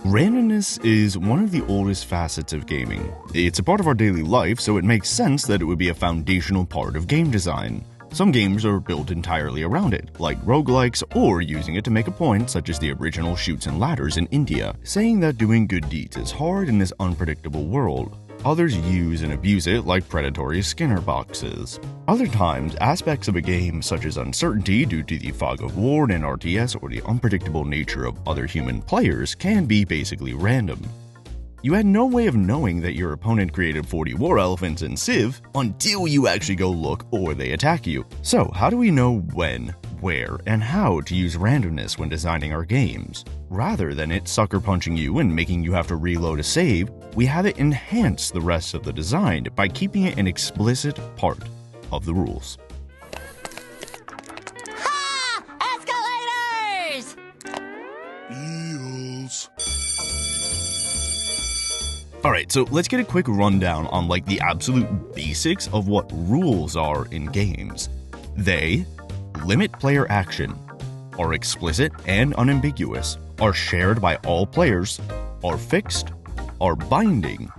Randomness is one of the oldest facets of gaming. It's a part of our daily life, so it makes sense that it would be a foundational part of game design. Some games are built entirely around it, like roguelikes, or using it to make a point, such as the original Chutes and Ladders in India, saying that doing good deeds is hard in this unpredictable world. Others use and abuse it like predatory Skinner boxes. Other times, aspects of a game such as uncertainty due to the fog of war in RTS or the unpredictable nature of other human players can be basically random. You had no way of knowing that your opponent created 40 war elephants in Civ until you actually go look or they attack you. So how do we know when, where, and how to use randomness when designing our games? Rather than it sucker punching you and making you have to reload a save, we have it enhance the rest of the design by keeping it an explicit part of the rules. Ha! Escalators! Eels. Alright, so let's get a quick rundown on the absolute basics of what rules are in games. They limit player action, are explicit and unambiguous, are shared by all players, are fixed, are binding,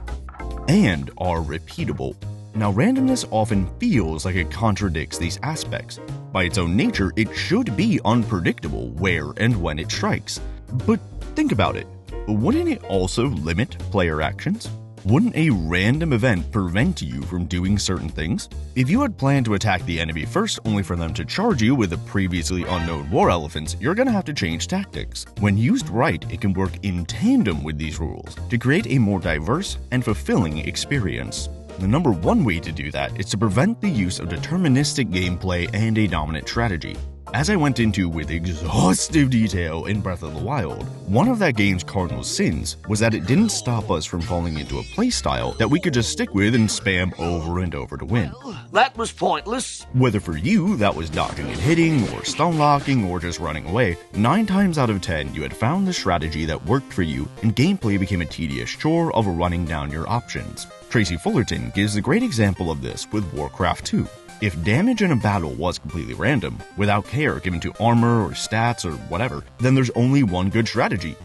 and are repeatable. Now, randomness often feels like it contradicts these aspects. By its own nature, it should be unpredictable where and when it strikes. But think about it. Wouldn't it also limit player actions? Wouldn't a random event prevent you from doing certain things? If you had planned to attack the enemy first only for them to charge you with the previously unknown war elephants, you're gonna have to change tactics. When used right, it can work in tandem with these rules to create a more diverse and fulfilling experience. The number one way to do that is to prevent the use of deterministic gameplay and a dominant strategy. As I went into with exhaustive detail in Breath of the Wild, one of that game's cardinal sins was that it didn't stop us from falling into a playstyle that we could just stick with and spam over and over to win. That was pointless. Whether for you that was dodging and hitting, or stun locking, or just running away, 9 times out of 10 you had found the strategy that worked for you and gameplay became a tedious chore of running down your options. Tracy Fullerton gives a great example of this with Warcraft 2. If damage in a battle was completely random, without care given to armor or stats or whatever, then there's only one good strategy.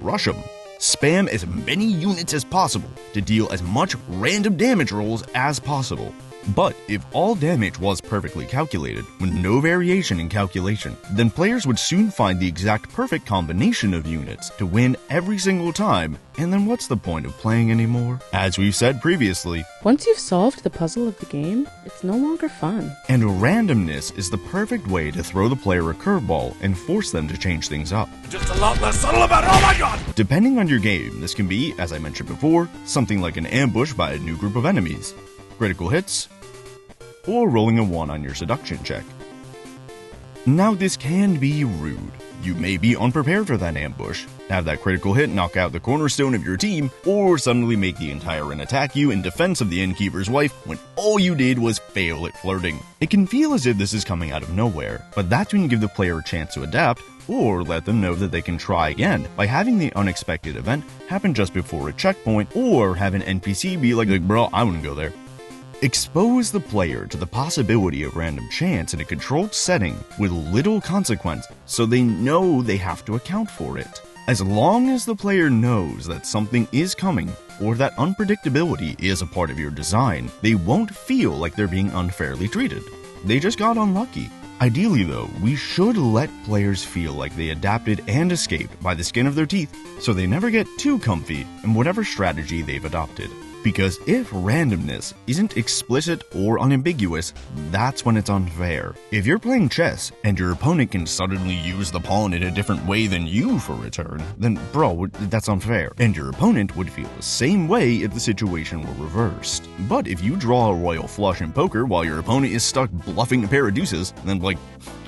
Rush them. Spam as many units as possible to deal as much random damage rolls as possible. But if all damage was perfectly calculated, with no variation in calculation, then players would soon find the exact perfect combination of units to win every single time, and then what's the point of playing anymore? As we've said previously, once you've solved the puzzle of the game, it's no longer fun. And randomness is the perfect way to throw the player a curveball and force them to change things up. Just a lot less subtle about it. Oh my god! Depending on your game, this can be, as I mentioned before, something like an ambush by a new group of enemies, critical hits, or rolling a 1 on your seduction check. Now this can be rude. You may be unprepared for that ambush, have that critical hit knock out the cornerstone of your team, or suddenly make the entire inn attack you in defense of the innkeeper's wife when all you did was fail at flirting. It can feel as if this is coming out of nowhere, but that's when you give the player a chance to adapt, or let them know that they can try again by having the unexpected event happen just before a checkpoint, or have an NPC be like bro, I wouldn't go there. Expose the player to the possibility of random chance in a controlled setting with little consequence so they know they have to account for it. As long as the player knows that something is coming or that unpredictability is a part of your design, they won't feel like they're being unfairly treated. They just got unlucky. Ideally though, we should let players feel like they adapted and escaped by the skin of their teeth so they never get too comfy in whatever strategy they've adopted. Because if randomness isn't explicit or unambiguous, that's when it's unfair. If you're playing chess and your opponent can suddenly use the pawn in a different way than you for a turn, then bro, that's unfair. And your opponent would feel the same way if the situation were reversed. But if you draw a royal flush in poker while your opponent is stuck bluffing a pair of deuces, then I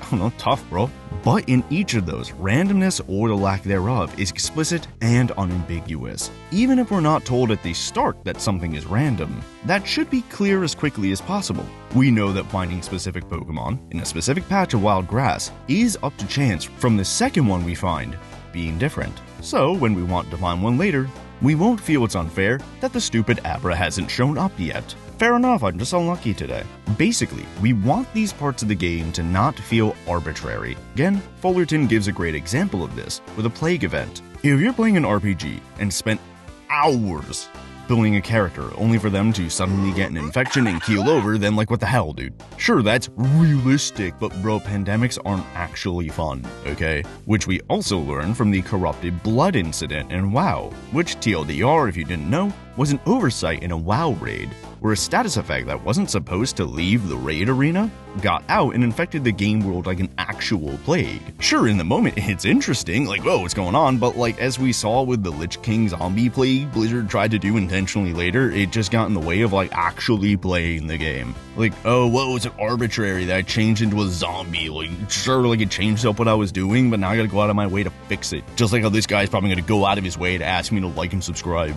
don't know, tough bro. But in each of those, randomness or the lack thereof is explicit and unambiguous. Even if we're not told at the start that something is random, that should be clear as quickly as possible. We know that finding specific Pokemon in a specific patch of wild grass is up to chance from the second one we find being different. So when we want to find one later, we won't feel it's unfair that the stupid Abra hasn't shown up yet. Fair enough, I'm just unlucky today. Basically, we want these parts of the game to not feel arbitrary. Again, Fullerton gives a great example of this with a plague event. If you're playing an RPG and spent hours building a character only for them to suddenly get an infection and keel over, then like what the hell, dude? Sure, that's realistic, but bro, pandemics aren't actually fun, okay? Which we also learned from the corrupted blood incident in WoW, which TLDR, if you didn't know, was an oversight in a WoW raid, where a status effect that wasn't supposed to leave the raid arena got out and infected the game world like an actual plague. Sure, in the moment it's interesting, like, whoa, what's going on? But like, as we saw with the Lich King zombie plague Blizzard tried to do intentionally later, it just got in the way of like actually playing the game. Like, oh, whoa, it's arbitrary that I changed into a zombie. Like, sure, like it changed up what I was doing, but now I gotta go out of my way to fix it. Just like how this guy's probably gonna go out of his way to ask me to like and subscribe.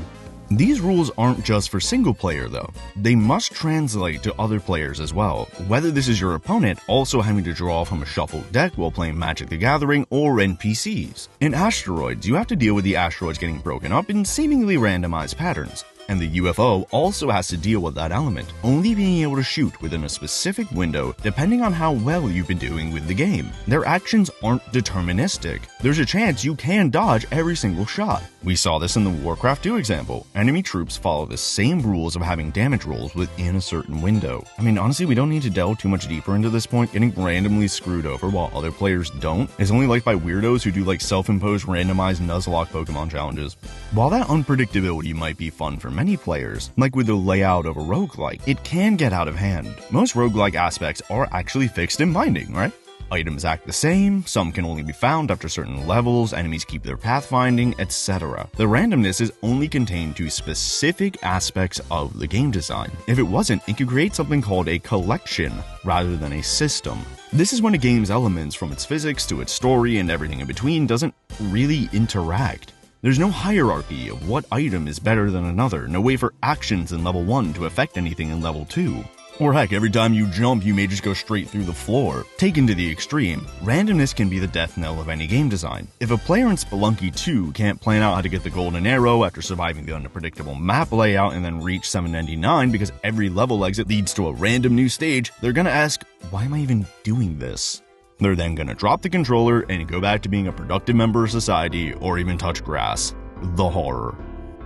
These rules aren't just for single player though, they must translate to other players as well, whether this is your opponent also having to draw from a shuffled deck while playing Magic the Gathering or NPCs. In Asteroids, you have to deal with the asteroids getting broken up in seemingly randomized patterns, and the UFO also has to deal with that element, only being able to shoot within a specific window depending on how well you've been doing with the game. Their actions aren't deterministic. There's a chance you can dodge every single shot. We saw this in the Warcraft 2 example. Enemy troops follow the same rules of having damage rolls within a certain window. I mean, honestly, we don't need to delve too much deeper into this point. Getting randomly screwed over while other players don't is only liked by weirdos who do like self-imposed randomized Nuzlocke Pokemon challenges. While that unpredictability might be fun for many players, like with the layout of a roguelike, it can get out of hand. Most roguelike aspects are actually fixed in binding, right? Items act the same, some can only be found after certain levels, enemies keep their pathfinding, etc. The randomness is only contained to specific aspects of the game design. If it wasn't, it could create something called a collection rather than a system. This is when a game's elements, from its physics to its story and everything in between, doesn't really interact. There's no hierarchy of what item is better than another, no way for actions in level 1 to affect anything in level 2. Or heck, every time you jump, you may just go straight through the floor. Taken to the extreme, randomness can be the death knell of any game design. If a player in Spelunky 2 can't plan out how to get the golden arrow after surviving the unpredictable map layout and then reach 799 because every level exit leads to a random new stage, they're gonna ask, why am I even doing this? They're then gonna drop the controller and go back to being a productive member of society or even touch grass. The horror.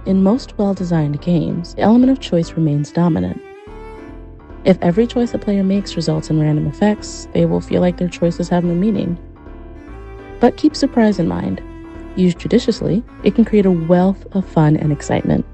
In most well-designed games, the element of choice remains dominant. If every choice a player makes results in random effects, they will feel like their choices have no meaning. But keep surprise in mind. Used judiciously, it can create a wealth of fun and excitement.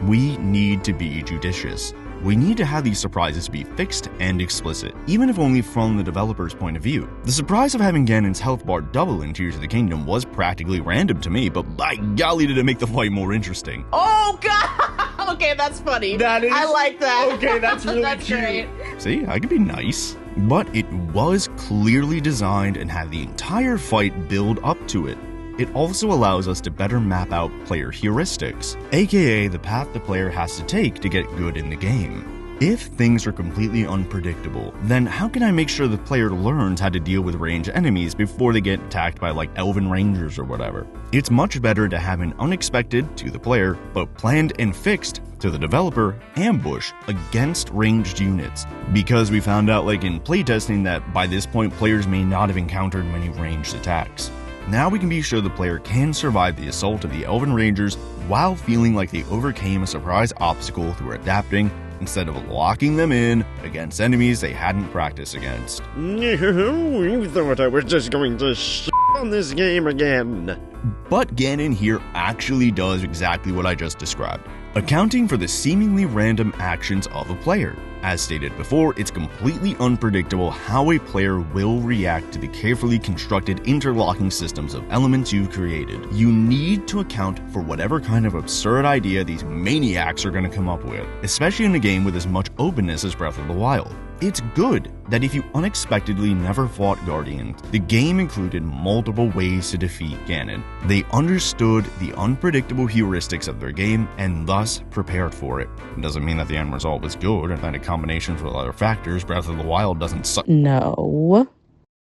We need to be judicious. We need to have these surprises be fixed and explicit, even if only from the developer's point of view. The surprise of having Ganon's health bar double in Tears of the Kingdom was practically random to me, but by golly did it make the fight more interesting. Oh god! Okay, that's funny. That is... I like that. Okay, that's really that's cute. Great. See, I could be nice. But it was clearly designed and had the entire fight build up to it. It also allows us to better map out player heuristics, aka the path the player has to take to get good in the game. If things are completely unpredictable, then how can I make sure the player learns how to deal with ranged enemies before they get attacked by like elven rangers or whatever? It's much better to have an unexpected, to the player, but planned and fixed, to the developer, ambush against ranged units. Because we found out like in playtesting that by this point players may not have encountered many ranged attacks. Now we can be sure the player can survive the assault of the Elven Rangers while feeling like they overcame a surprise obstacle through adapting instead of locking them in against enemies they hadn't practiced against. You thought I was just going to on this game again. But Ganon here actually does exactly what I just described, accounting for the seemingly random actions of a player. As stated before, it's completely unpredictable how a player will react to the carefully constructed interlocking systems of elements you've created. You need to account for whatever kind of absurd idea these maniacs are going to come up with, especially in a game with as much openness as Breath of the Wild. It's good that if you unexpectedly never fought Guardians, the game included multiple ways to defeat Ganon. They understood the unpredictable heuristics of their game and thus prepared for it. It doesn't mean that the end result was good and that in combination with other factors, Breath of the Wild doesn't suck. No.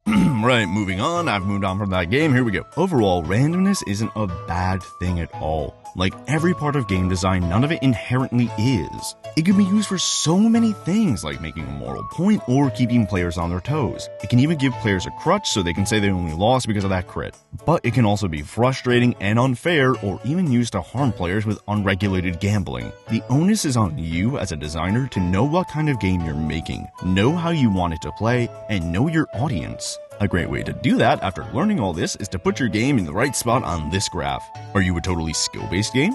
Right, moving on. I've moved on from that game. Here we go. Overall, randomness isn't a bad thing at all. Like every part of game design, none of it inherently is. It can be used for so many things, like making a moral point or keeping players on their toes. It can even give players a crutch so they can say they only lost because of that crit. But it can also be frustrating and unfair, or even used to harm players with unregulated gambling. The onus is on you as a designer to know what kind of game you're making, know how you want it to play, and know your audience. A great way to do that after learning all this is to put your game in the right spot on this graph. Are you a totally skill-based game?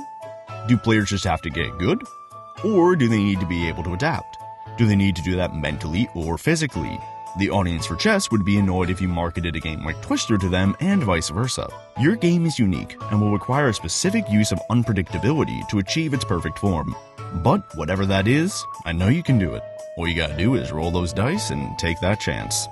Do players just have to get good? Or do they need to be able to adapt? Do they need to do that mentally or physically? The audience for chess would be annoyed if you marketed a game like Twister to them, and vice versa. Your game is unique and will require a specific use of unpredictability to achieve its perfect form. But whatever that is, I know you can do it. All you gotta do is roll those dice and take that chance.